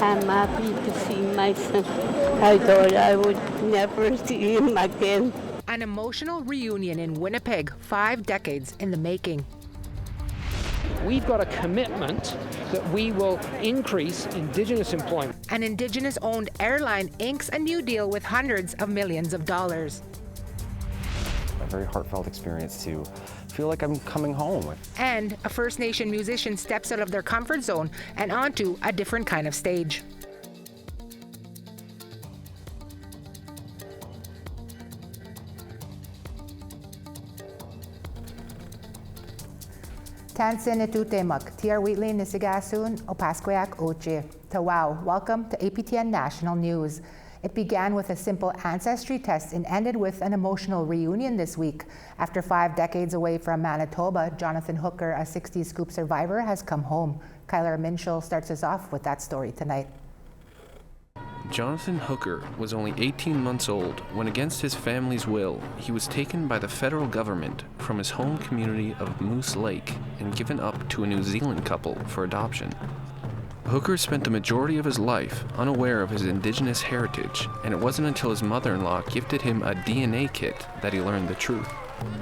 I'm happy to see my son. I thought I would never see him again. An emotional reunion in Winnipeg, 5 decades in the making. We've got a commitment that we will increase Indigenous employment. An Indigenous-owned airline inks a new deal with hundreds of millions of dollars. A very heartfelt experience to feel like I'm coming home. And a First Nation musician steps out of their comfort zone and onto a different kind of stage. Tansin itutemak, tiar wheatley nisigasun, opasqueak oche. Tawau, welcome to APTN National News. It began with a simple ancestry test and ended with an emotional reunion this week. After 5 decades away from Manitoba, Jonathan Hooker, a 60s Scoop survivor, has come home. Kyler Minshall starts us off with that story tonight. Jonathan Hooker was only 18 months old when, against his family's will, he was taken by the federal government from his home community of Moose Lake and given up to a New Zealand couple for adoption. Hooker spent the majority of his life unaware of his Indigenous heritage, and it wasn't until his mother-in-law gifted him a DNA kit that he learned the truth.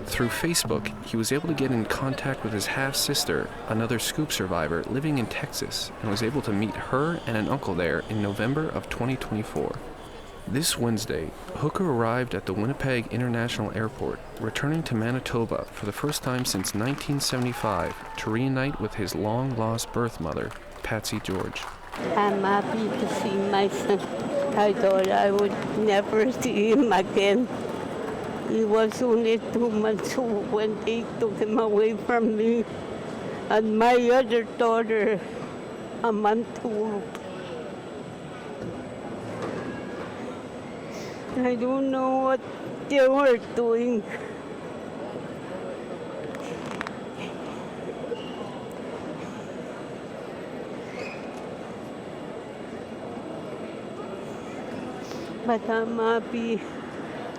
Through Facebook, he was able to get in contact with his half-sister, another Scoop survivor living in Texas, and was able to meet her and an uncle there in November of 2024. This Wednesday, Hooker arrived at the Winnipeg International Airport, returning to Manitoba for the first time since 1975 to reunite with his long-lost birth mother, Patsy George. I'm happy to see my son. I thought I would never see him again. He was only 2 months old when they took him away from me. And my other daughter, a month old. I don't know what they were doing. But I'm happy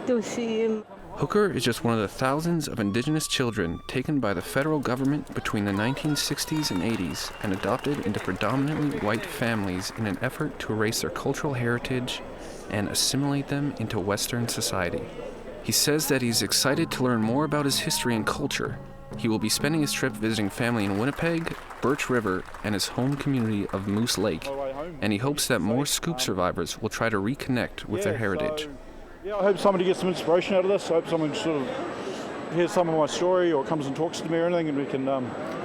to see him. Hooker is just one of the thousands of Indigenous children taken by the federal government between the 1960s and 80s and adopted into predominantly white families in an effort to erase their cultural heritage and assimilate them into Western society. He says that he's excited to learn more about his history and culture. He will be spending his trip visiting family in Winnipeg, Birch River, and his home community of Moose Lake, and he hopes that more Scoop survivors will try to reconnect with their heritage. Yeah, I hope somebody gets some inspiration out of this. I hope someone sort of hears some of my story or comes and talks to me or anything, and we can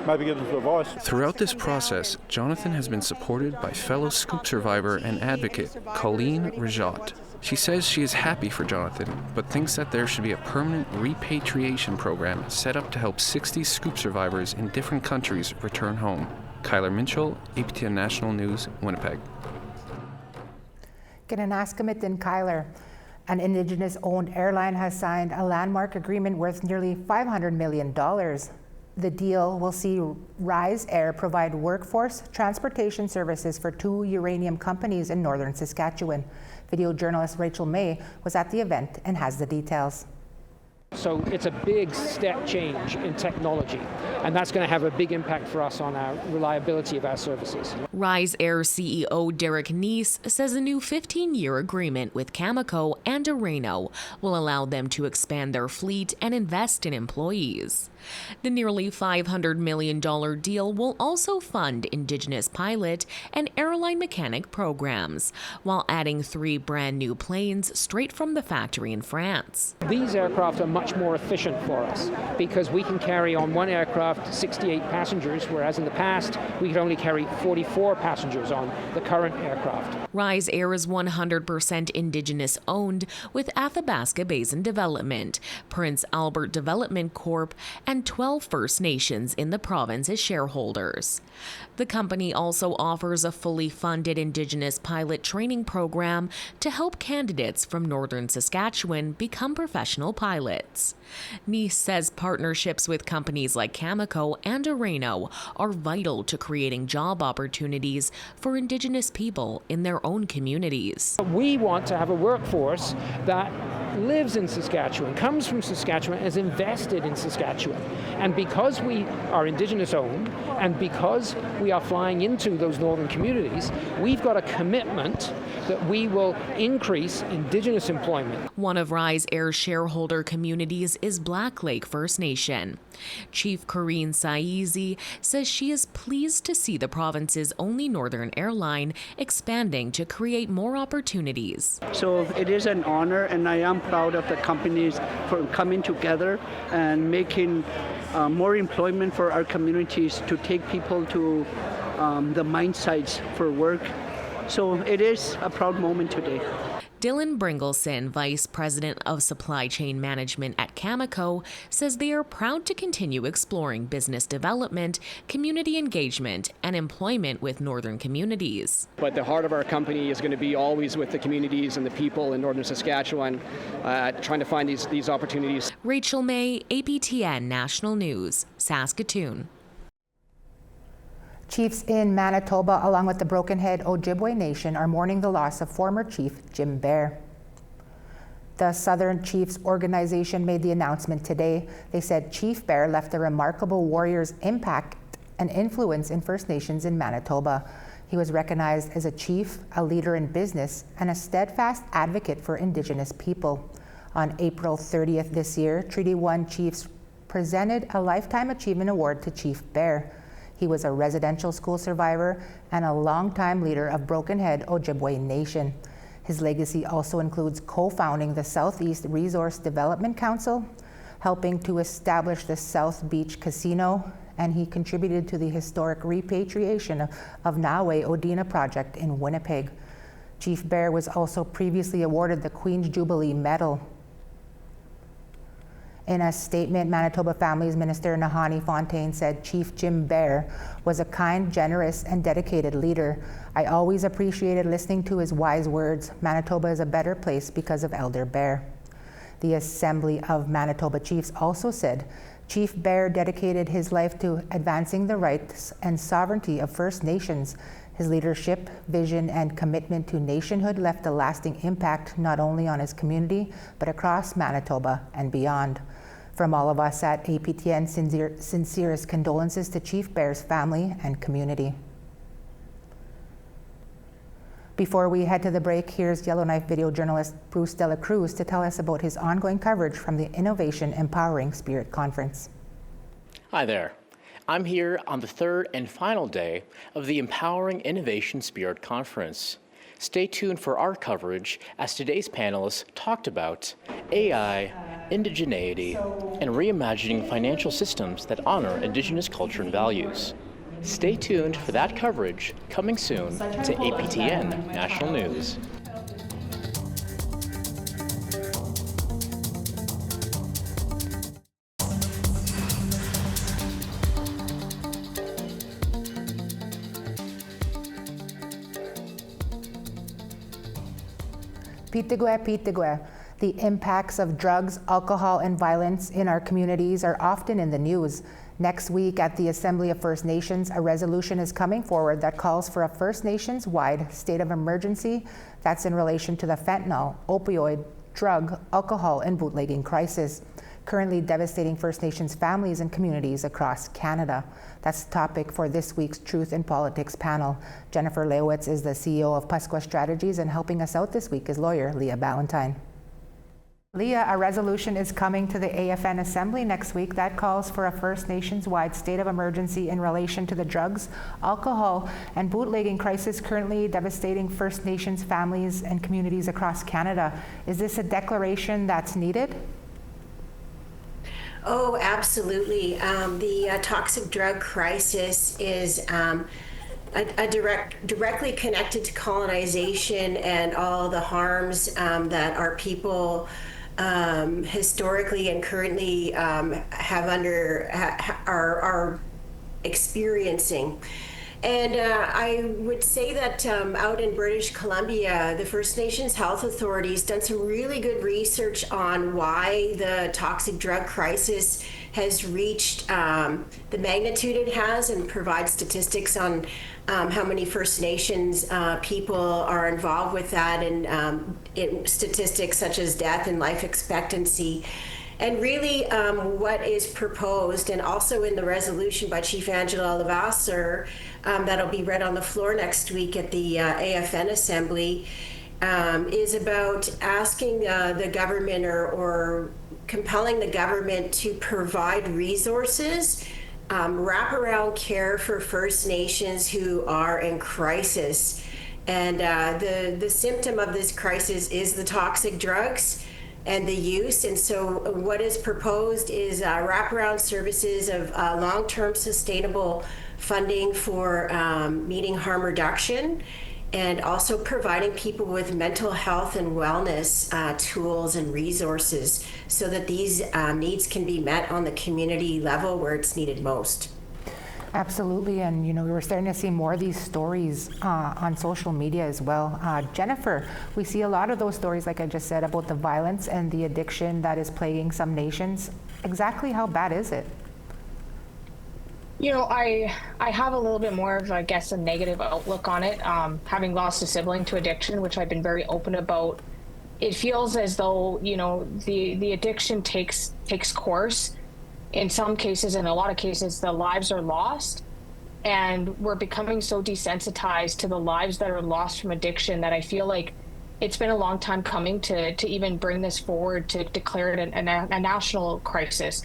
maybe get some advice. Throughout this process, Jonathan has been supported by fellow Scoop survivor and advocate Colleen Rajat. She says she is happy for Jonathan, but thinks that there should be a permanent repatriation program set up to help 60 Scoop survivors in different countries return home. Kyler Minshall, APTN National News, Winnipeg. Kinanaskamitin Kyler. An Indigenous-owned airline has signed a landmark agreement worth nearly $500 million. The deal will see Rise Air provide workforce transportation services for 2 uranium companies in northern Saskatchewan. Video journalist Rachel May was at the event and has the details. So it's a big step change in technology, and that's going to have a big impact for us on our reliability of our services. Rise Air CEO Derek Neese says a new 15-year agreement with Cameco and Areno will allow them to expand their fleet and invest in employees. The nearly $500 million deal will also fund Indigenous pilot and airline mechanic programs, while adding 3 brand new planes straight from the factory in France. These aircraft are much more efficient for us because we can carry on one aircraft 68 passengers, whereas in the past we could only carry 44 passengers on the current aircraft. Rise Air is 100% Indigenous owned, with Athabasca Basin Development, Prince Albert Development Corp., and 12 First Nations in the province as shareholders. The company also offers a fully funded Indigenous pilot training program to help candidates from northern Saskatchewan become professional pilots. Neese says partnerships with companies like Cameco and Areno are vital to creating job opportunities for Indigenous people in their own communities. We want to have a workforce that lives in Saskatchewan, comes from Saskatchewan, is invested in Saskatchewan. And because we are Indigenous owned, and because we are flying into those northern communities, we've got a commitment that we will increase Indigenous employment. One of Rise Air's shareholder communities is Black Lake First Nation. Chief Corrine Saizi says she is pleased to see the province's only northern airline expanding to create more opportunities. So it is an honor, and I am proud of the companies for coming together and making more employment for our communities, to take people to the mine sites for work. So it is a proud moment today. Dylan Bringleson, Vice President of Supply Chain Management at Cameco, says they are proud to continue exploring business development, community engagement, and employment with northern communities. But the heart of our company is going to be always with the communities and the people in northern Saskatchewan, trying to find these opportunities. Rachel May, APTN National News, Saskatoon. Chiefs in Manitoba, along with the Broken Head Ojibwe Nation, are mourning the loss of former Chief Jim Bear. The Southern Chiefs organization made the announcement today. They said Chief Bear left a remarkable warrior's impact and influence in First Nations in Manitoba. He was recognized as a chief, a leader in business, and a steadfast advocate for Indigenous people. On April 30th this year, Treaty 1 Chiefs presented a Lifetime Achievement Award to Chief Bear. He was a residential school survivor and a longtime leader of Broken Head Ojibwe Nation. His legacy also includes co-founding the Southeast Resource Development Council, helping to establish the South Beach Casino, and he contributed to the historic repatriation of Nawe Odina Project in Winnipeg. Chief Bear was also previously awarded the Queen's Jubilee Medal. In a statement, Manitoba Families Minister Nahanni Fontaine said Chief Jim Bear was a kind, generous, and dedicated leader. I always appreciated listening to his wise words. Manitoba is a better place because of Elder Bear. The Assembly of Manitoba Chiefs also said Chief Bear dedicated his life to advancing the rights and sovereignty of First Nations. His leadership, vision, and commitment to nationhood left a lasting impact not only on his community, but across Manitoba and beyond. From all of us at APTN, sincerest condolences to Chief Bear's family and community. Before we head to the break, here's Yellowknife video journalist Bruce Dela Cruz to tell us about his ongoing coverage from the Innovation Empowering Spirit Conference. Hi there. I'm here on the third and final day of the Empowering Innovation Spirit Conference. Stay tuned for our coverage as today's panelists talked about AI, indigeneity, and reimagining financial systems that honor Indigenous culture and values. Stay tuned for that coverage coming soon to APTN National News. Pitigwe. The impacts of drugs, alcohol, and violence in our communities are often in the news. Next week at the Assembly of First Nations, a resolution is coming forward that calls for a First Nations-wide state of emergency that's in relation to the fentanyl, opioid, drug, alcohol, and bootlegging crisis, currently devastating First Nations families and communities across Canada. That's the topic for this week's Truth in Politics panel. Jennifer Leowitz is the CEO of Pasqua Strategies, and helping us out this week is lawyer Leah Ballantyne. Leah, a resolution is coming to the AFN Assembly next week that calls for a First Nations-wide state of emergency in relation to the drugs, alcohol, and bootlegging crisis currently devastating First Nations families and communities across Canada. Is this a declaration that's needed? Oh, absolutely. The toxic drug crisis is directly connected to colonization and all the harms that our people historically and currently are experiencing. And I would say that out in British Columbia, the First Nations Health Authority's done some really good research on why the toxic drug crisis has reached the magnitude it has, and provide statistics on how many First Nations people are involved with that, and in statistics such as death and life expectancy. And really what is proposed, and also in the resolution by Chief Angela Levasseur, that'll be read on the floor next week at the AFN Assembly, is about asking the government or compelling the government to provide resources, wraparound care for First Nations who are in crisis. And the symptom of this crisis is the toxic drugs and the use. And so what is proposed is wraparound services of long-term sustainable funding for meeting harm reduction, and also providing people with mental health and wellness tools and resources so that these needs can be met on the community level where it's needed most. Absolutely, and we're starting to see more of these stories on social media as well. Jennifer, we see a lot of those stories, like I just said, about the violence and the addiction that is plaguing some nations. Exactly how bad is it? I have a little bit more of, I guess, a negative outlook on it. Having lost a sibling to addiction, which I've been very open about, it feels as though, the addiction takes course. In some cases, in a lot of cases, the lives are lost, and we're becoming so desensitized to the lives that are lost from addiction that I feel like it's been a long time coming to even bring this forward, to declare it a national crisis.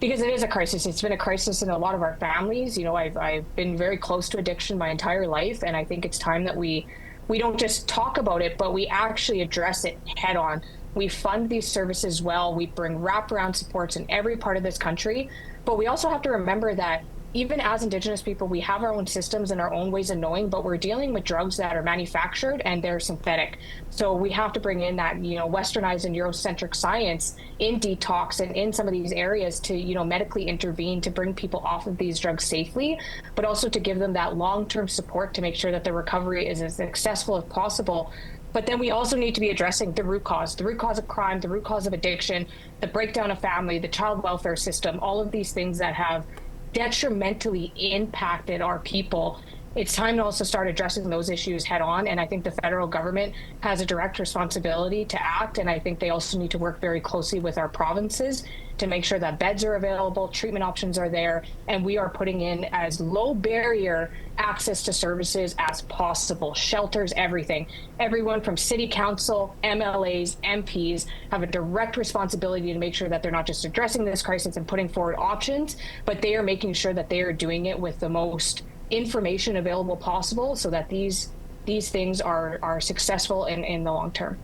Because it is a crisis. It's been a crisis in a lot of our families. I've been very close to addiction my entire life, and I think it's time that we don't just talk about it, but we actually address it head on. We fund these services well. We bring wraparound supports in every part of this country. But we also have to remember that even as Indigenous people, we have our own systems and our own ways of knowing, but we're dealing with drugs that are manufactured and they're synthetic. So we have to bring in that, westernized and Eurocentric science in detox and in some of these areas to, medically intervene to bring people off of these drugs safely, but also to give them that long-term support to make sure that the recovery is as successful as possible. But then we also need to be addressing the root cause of crime, the root cause of addiction, the breakdown of family, the child welfare system, all of these things that have detrimentally impacted our people. It's time to also start addressing those issues head on. And I think the federal government has a direct responsibility to act. And I think they also need to work very closely with our provinces to make sure that beds are available, treatment options are there, and we are putting in as low barrier access to services as possible. Shelters, everything. Everyone from city council, MLAs, MPs have a direct responsibility to make sure that they're not just addressing this crisis and putting forward options, but they are making sure that they are doing it with the most information available possible so that these things are successful in the long term.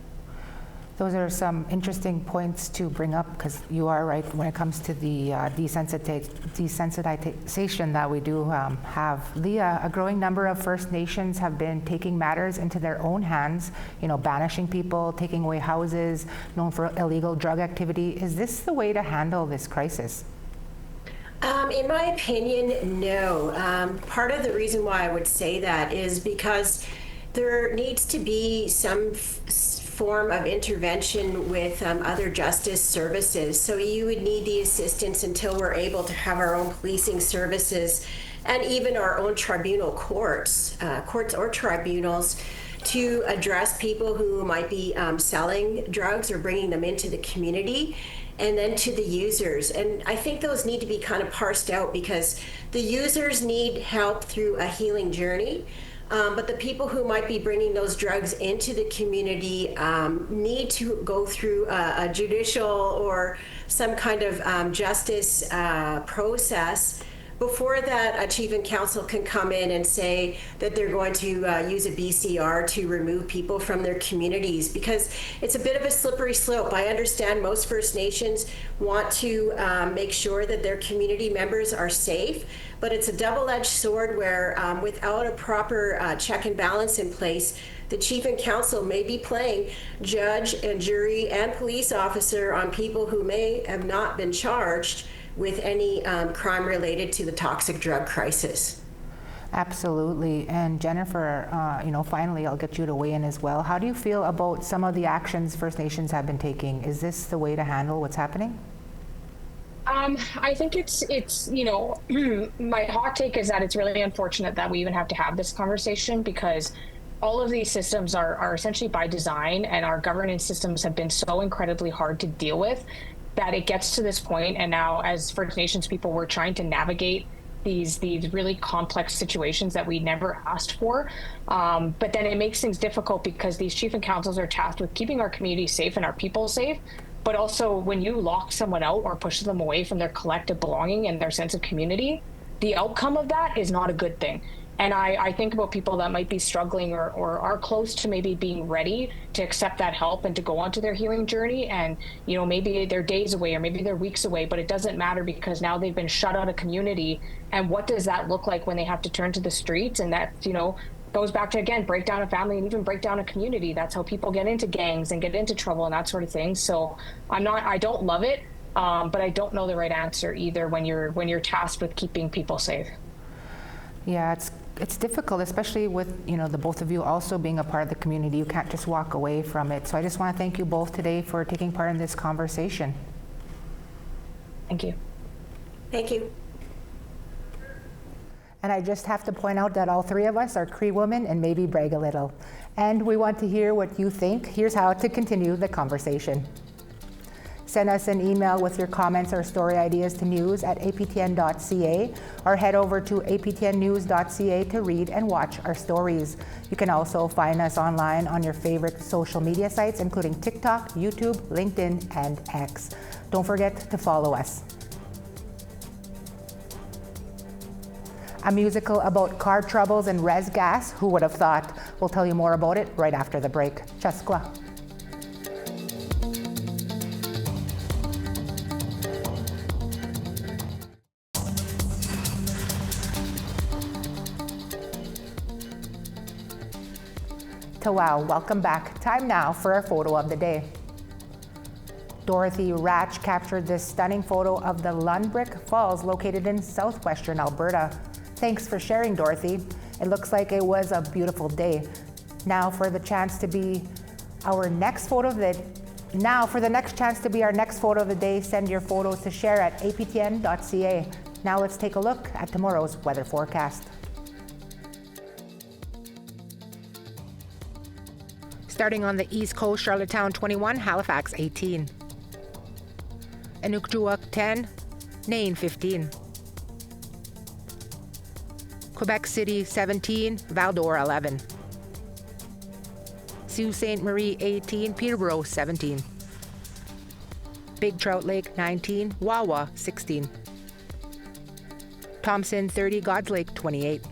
Those are some interesting points to bring up, because you are right when it comes to the desensitization that we do have. Leah, a growing number of First Nations have been taking matters into their own hands, banishing people, taking away houses, known for illegal drug activity. Is this the way to handle this crisis? In my opinion, no. Part of the reason why I would say that is because there needs to be some form of intervention with other justice services. So you would need the assistance until we're able to have our own policing services and even our own tribunal courts or tribunals to address people who might be selling drugs or bringing them into the community, and then to the users. And I think those need to be kind of parsed out, because the users need help through a healing journey. But the people who might be bringing those drugs into the community need to go through a judicial or some kind of justice process. Before that, a chief and council can come in and say that they're going to use a BCR to remove people from their communities, because it's a bit of a slippery slope. I understand most First Nations want to make sure that their community members are safe, but it's a double-edged sword where without a proper check and balance in place, the chief and council may be playing judge and jury and police officer on people who may have not been charged with any crime related to the toxic drug crisis. Absolutely. And Jennifer, finally, I'll get you to weigh in as well. How do you feel about some of the actions First Nations have been taking? Is this the way to handle what's happening? I think it's my hot take is that it's really unfortunate that we even have to have this conversation, because all of these systems are essentially by design, and our governance systems have been so incredibly hard to deal with that it gets to this point, and now as First Nations people, we're trying to navigate these really complex situations that we never asked for. But then it makes things difficult because these chief and councils are tasked with keeping our community safe and our people safe. But also when you lock someone out or push them away from their collective belonging and their sense of community, the outcome of that is not a good thing. And I think about people that might be struggling or are close to maybe being ready to accept that help and to go onto their healing journey. And, you know, maybe they're days away or maybe they're weeks away, but it doesn't matter because now they've been shut out of community. And what does that look like when they have to turn to the streets? And that, you know, goes back to, again, break down a family and even break down a community. That's how people get into gangs and get into trouble and that sort of thing. So I don't love it, but I don't know the right answer either when you're tasked with keeping people safe. Yeah, it's difficult, especially with, you know, the both of you also being a part of the community. You can't just walk away from it. So I just want to thank you both today for taking part in this conversation. Thank you. Thank you. And I just have to point out that all three of us are Cree women and maybe brag a little. And we want to hear what you think. Here's how to continue the conversation. Send us an email with your comments or story ideas to news@aptn.ca or head over to aptnnews.ca to read and watch our stories. You can also find us online on your favorite social media sites, including TikTok, YouTube, LinkedIn, and X. Don't forget to follow us. A musical about car troubles and res gas, who would have thought? We'll tell you more about it right after the break. Chaskwa. Wow, welcome back. Time now for our photo of the day. Dorothy Ratch captured this stunning photo of the Lundbrick Falls located in southwestern Alberta. Thanks for sharing, Dorothy. It looks like it was a beautiful day. Now for the chance to be our next photo of the day, send your photos to share@aptn.ca. Now let's take a look at tomorrow's weather forecast. Starting on the East Coast, Charlottetown 21, Halifax 18. Inukjuak 10, Nain 15. Quebec City 17, Val-d'Or 11. Sault Ste. Marie 18, Peterborough 17. Big Trout Lake 19, Wawa 16. Thompson 30, God's Lake 28.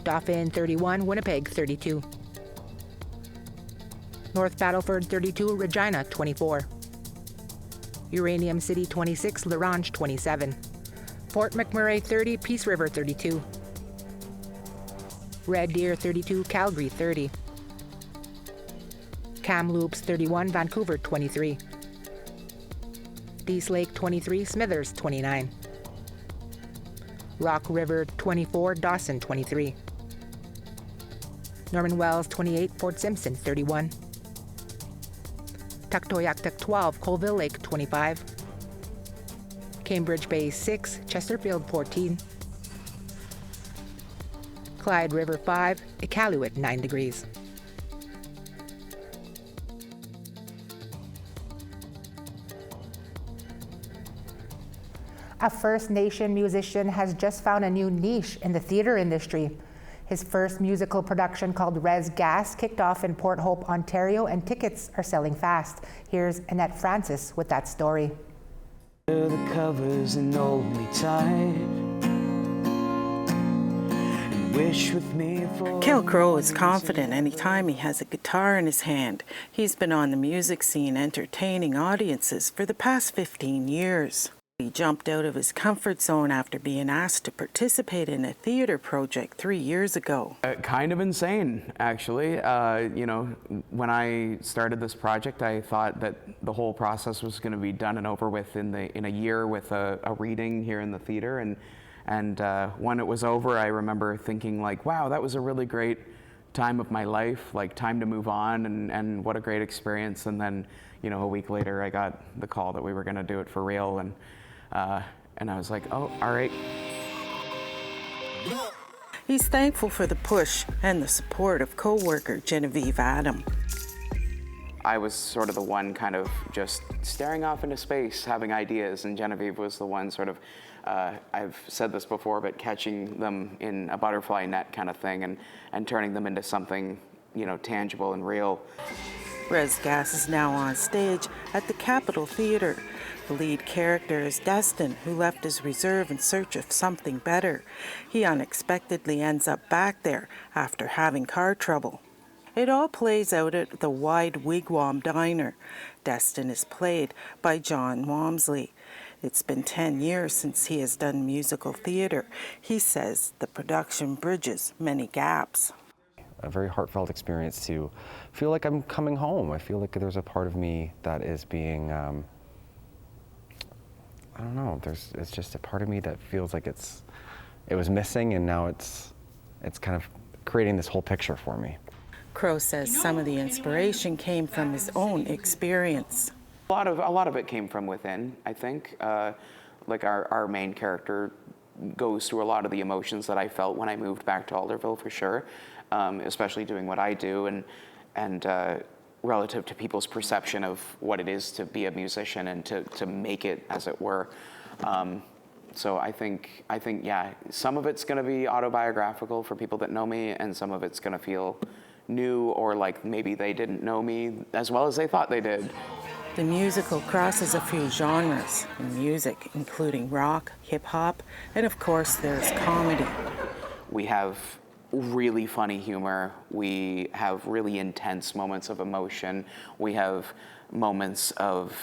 Dauphin 31, Winnipeg 32. North Battleford 32, Regina 24. Uranium City 26, La Ronge 27. Fort McMurray 30, Peace River 32. Red Deer 32, Calgary 30. Kamloops 31, Vancouver 23. Dease Lake 23, Smithers 29. Rock River 24, Dawson 23. Norman Wells 28, Fort Simpson 31. Tuktoyaktuk 12, Colville Lake 25. Cambridge Bay 6, Chesterfield 14. Clyde River 5, Iqaluit 9 degrees. A First Nation musician has just found a new niche in the theatre industry. His first musical production, called Res Gas, kicked off in Port Hope, Ontario, and tickets are selling fast. Here's Annette Francis with that story. The covers and hold me tight. Wish with me for Kel Crow is confident anytime he has a guitar in his hand. He's been on the music scene entertaining audiences for the past 15 years. He jumped out of his comfort zone after being asked to participate in a theater project 3 years ago. Kind of insane, actually. You know, when I started this project, I thought that the whole process was going to be done and over with in a year with a reading here in the theater. And when it was over, I remember thinking like, wow, that was a really great time of my life, like time to move on, and what a great experience. And then, you know, a week later, I got the call that we were going to do it for real. And I was like, oh, all right. He's thankful for the push and the support of co-worker Genevieve Adam. I was sort of the one kind of just staring off into space, having ideas, and Genevieve was the one sort of, I've said this before, but catching them in a butterfly net kind of thing and turning them into something, you know, tangible and real. Resgas is now on stage at the Capitol Theatre. The lead character is Destin, who left his reserve in search of something better. He unexpectedly ends up back there after having car trouble. It all plays out at the Wide Wigwam Diner. Destin is played by John Walmsley. It's been 10 years since he has done musical theater. He says the production bridges many gaps. A very heartfelt experience to feel like I'm coming home. I feel like there's a part of me that is being, I don't know, it's just a part of me that feels like it was missing, and now it's kind of creating this whole picture for me. Crow says some of the inspiration came from his own experience. A lot of it came from within, I think. Like our main character goes through a lot of the emotions that I felt when I moved back to Alderville, for sure, especially doing what I do and relative to people's perception of what it is to be a musician and to make it, as it were. So I think, yeah, some of it's going to be autobiographical for people that know me, and some of it's going to feel new, or like maybe they didn't know me as well as they thought they did. The musical crosses a few genres in music, including rock, hip-hop, and of course there's comedy. We have really funny humor. We have really intense moments of emotion. We have moments of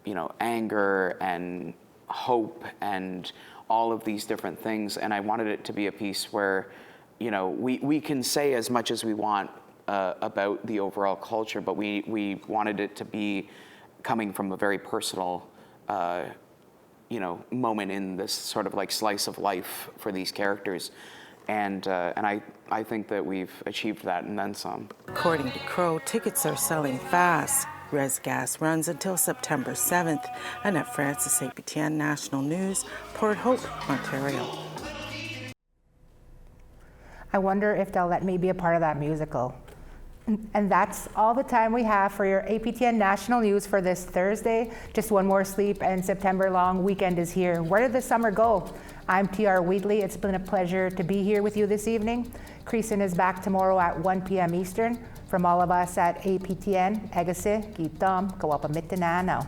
you know, anger and hope and all of these different things. And I wanted it to be a piece where, you know, we can say as much as we want about the overall culture, but we wanted it to be coming from a very personal, you know, moment in this sort of like slice of life for these characters. And I think that we've achieved that and then some. According to Crow, tickets are selling fast. Resgas runs until September 7th. Annette Francis, APTN National News, Port Hope, Ontario. I wonder if they'll let me be a part of that musical. And that's all the time we have for your APTN National News for this Thursday. Just one more sleep and September long weekend is here. Where did the summer go? I'm TR Wheatley. It's been a pleasure to be here with you this evening. Creason is back tomorrow at 1 p.m. Eastern. From all of us at APTN, Egase, Gitam, Kawapamitananaw.